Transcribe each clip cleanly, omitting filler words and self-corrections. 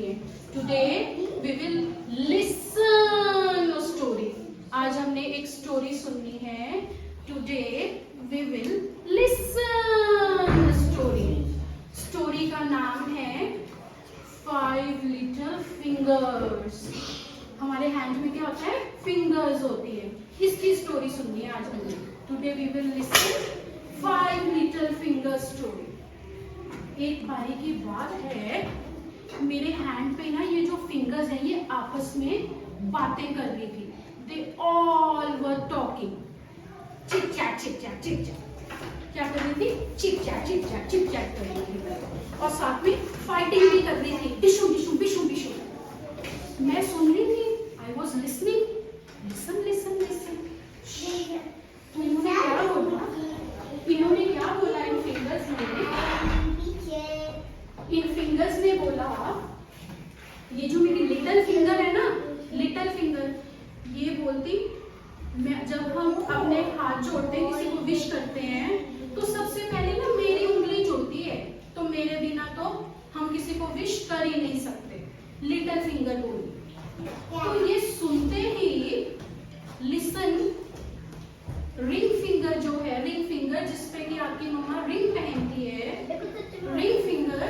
सुनेंगे। Today we will listen a story. आज हमने एक स्टोरी सुननी है। Today we will listen a story. Story का नाम है 5 लिटिल फिंगर्स। हमारे हैंड में क्या होता है? फिंगर्स होती है। इसकी स्टोरी सुननी है आज हमने। Today we will listen 5 little finger story. एक बारी की बात है, मेरे हैंड पे ना ये जो फिंगर्स हैं ये आपस में बातें कर रही थी। They all were talking. Chit chat chit chat chit chat. क्या कर रही थी? Chit chat chit chat chit chat कर रही थी और साथ में फाइटिंग भी कर रही थी। डिशू डिशू डिशू डिशू। मैं सुन रही थी। I was listening. Listen listen listen. तो इन्होंने क्या बोला? इन्होंने क्या बोला इन फिंगर्स ने? इन फिंगर्स ने बोला, ये जो मेरी लिटिल फिंगर है ना, लिटिल फिंगर, ये बोलती, मैं जब हम अपने हाथ जोड़ते हैं, किसी को विश करते हैं, तो सबसे पहले ना मेरी उंगली जुड़ती है। तो मेरे बिना तो हम किसी को विश कर ही नहीं सकते। लिटिल फिंगर बोली। तो ये सुनते ही लिसन, रिंग फिंगर जो है, रिंग फिंगर जिसपे कि आपकी मम्मा रिंग पहनती है, रिंग फिंगर,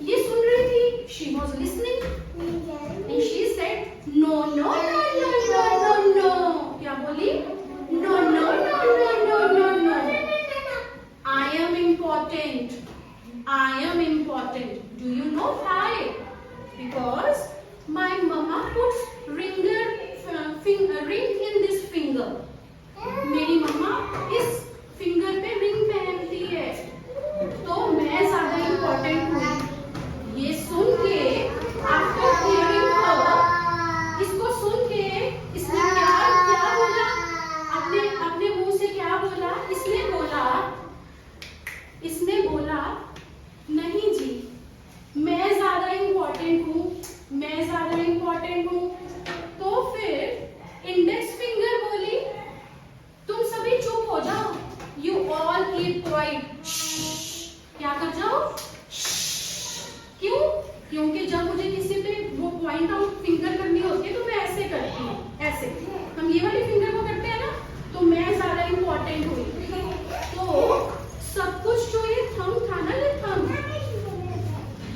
ये सुन रही थी। She was listening and she said no no no no no no no. क्या बोली? No no no no no no no. I am important. I am important. Do you know why? Because my mamma puts ring in this finger. मेरी mamma इस finger पे ring पहनती है, तो मैं ज्यादा इम्पोर्टेंट हूँ। ये सुन के, आफ्टर हियरिंग हर, इसको सुन के इसने क्या बोला? अपने मुंह से क्या बोला? इसने बोला नहीं जी, मैं ज्यादा इम्पोर्टेंट हूँ, मैं ज्यादा इम्पोर्टेंट हूँ। तो फिर इंडेक्स फिंगर बोली, तुम सभी चुप हो जाओ। You all keep quiet. क्या कर जाओ? क्यों? क्योंकि जब मुझे किसी पे वो पॉइंट आउट फिंगर करनी होती है तो मैं ऐसे करती हूँ, ऐसे। हम ये वाली फिंगर को करते हैं ना, तो मैं ज्यादा इम्पोर्टेंट हुई। तो सब कुछ जो ये थंब था ना, ये थंब,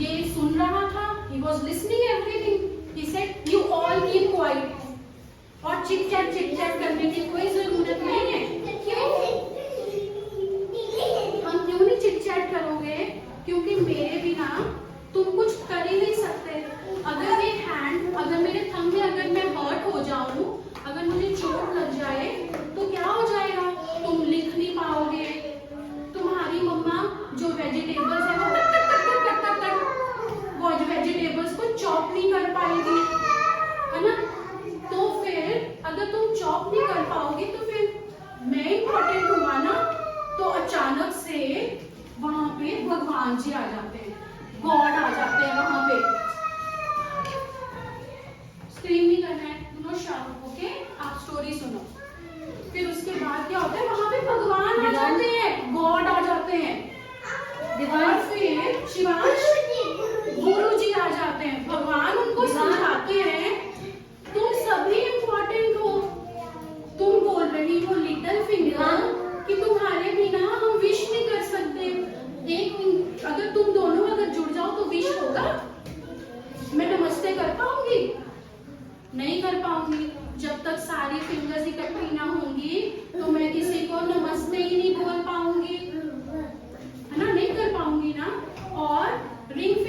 ये सुन रहा था। He was listening everything. He said you all keep quiet. और चिट चैट करने की कोई जरूरत नहीं है। क्यों? हम क्यों नहीं चिट चैट करोगे? क्योंकि मेरे बिना तुम कुछ कर ही नहीं सकते। अगर ये हैंड, अगर मेरे थंब में अगर मैं हर्ट हो जाऊं, अगर मुझे चोट लग जाए, तो क्या हो जाएगा? तुम लिख नहीं पाओगे। तुम्हारी मम्मा जो वेजिटेबल्स है वो वो वेजिटेबल्स को चॉप नहीं कर पाएगी, है ना? तो फिर अगर तुम चॉप नहीं कर पाओगे तो फिर मैं इम्पोर्टेंट हुआ ना। तो अचानक से वहां पे भगवान जी आ जाते हैं, गॉड आ जाते हैं वहां पे। स्क्रीन नहीं करना है, दोनों शांत होके आप स्टोरी सुनो। फिर उसके बाद क्या होता है? वहां पे भगवान आ जाते हैं, गॉड आ जाते हैं। और फिर शिवांश, गुरु जी आ जाते हैं। भगवान उनको समझाते हैं, तुम सभी इम्पोर्टेंट हो। तुम बोल रही हो लिटिल फिंगर कि तुम्हारे बिना हम विश नहीं कर सकते। एक अगर तुम दोनों अगर जुड़ जाओ तो विश होगा। मैं नमस्ते कर पाऊंगी? नहीं कर पाऊंगी। जब तक सारी फिंगर्स इकट्ठी ना होंगी तो मैं किसी को नमस्ते ही नहीं बोल पाऊंगी, है ना? नहीं कर पाऊंगी ना। और रिंग